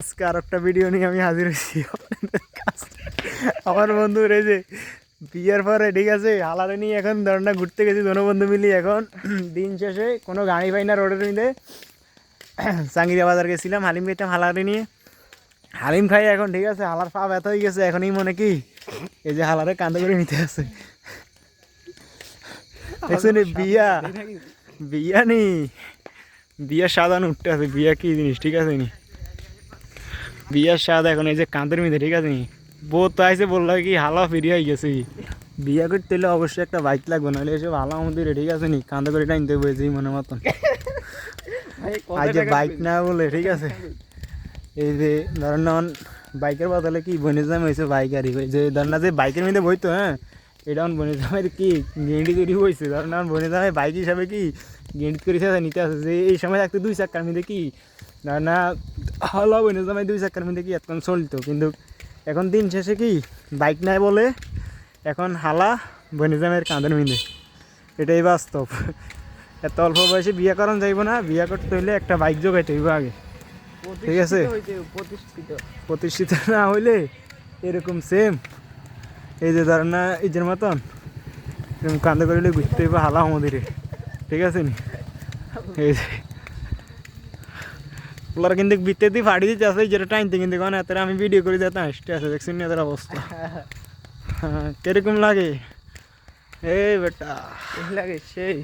আজকে আর একটা ভিডিও নিয়ে আমি হাজির হয়েছি আমার বন্ধুর এই যে বিয়ের পরে ঠিক আছে হালারে নিয়ে এখন ধরনা ঘুরতে গেছি দোনো বন্ধু মিলি এখন দিন শেষে কোনো গাড়ি পাই না রোডের মধ্যে চাঙ্গিরা বাজার গেছিলাম হালিম খেতাম হালারে নিয়ে হালিম খাই এখন ঠিক আছে হালার পা ব্যথা হয়ে গেছে এখনই মনে কি এই যে হালারে কান্দে করে নিতে আছে দেখছেন বিয়া বিয়া নি বিয়া সাজানো উঠতে আছে বিয়া কি জিনিস ঠিক আছে নি বিয়ার স্বাদ এখন এই যে কাঁদের মধ্যে ঠিক আছে নি বউ তো আইসে বললো কি হালা ফিরিয়ে হয়ে গেছে বিয়া করতে হলে অবশ্যই একটা বাইক লাগবে নাহলে এসব হালা মন্দিরে ঠিক আছে নি কাঁদে করে টাইনতে বসে মনে মতন আজ যে বাইক না বলে ঠিক আছে এই যে ধরেন বাইকের বদলে কি বনিজাম হয়েছে বাইক আর যে ধরেন যে বাইকের মধ্যে বইতো হ্যাঁ এটা বনিজামের কি গেন্ডি তৈরি হয়েছে ধরেন বনিজামের বাইক হিসাবে কি গেন্ডি করে নিতে আসে যে এই সময় থাকতে 2 চাকার মধ্যে কি না হলো বনিজামের 2 চাকার মধ্যে কি এতক্ষণ চলতো কিন্তু এখন দিন শেষে কি বাইক নাই বলে এখন হালা বনিজামের কাঁধের মধ্যে এটাই বাস্তব এত অল্প বয়সে বিয়ে করান যাইব না বিয়ে করতে হইলে একটা বাইক জোগাইতে হইব আগে ঠিক আছে প্রতিষ্ঠিত না হইলে এরকম সেম এই যে ধরেন না ইজের মতন এরকম কান্দে করিলে ঘুরতে হইব হালা মন্দিরে ঠিক আছে নি এই যে ওরা কিন্তু বিতে দিয়ে ফাড়ি দিতে আছে যেটা টাইনতে কিন্তু কারণ এত আমি ভিডিও করে দিতাম আসতে আছে দেখছেন না এদের অবস্থা কিরকম লাগে এই বেটা লাগে সেই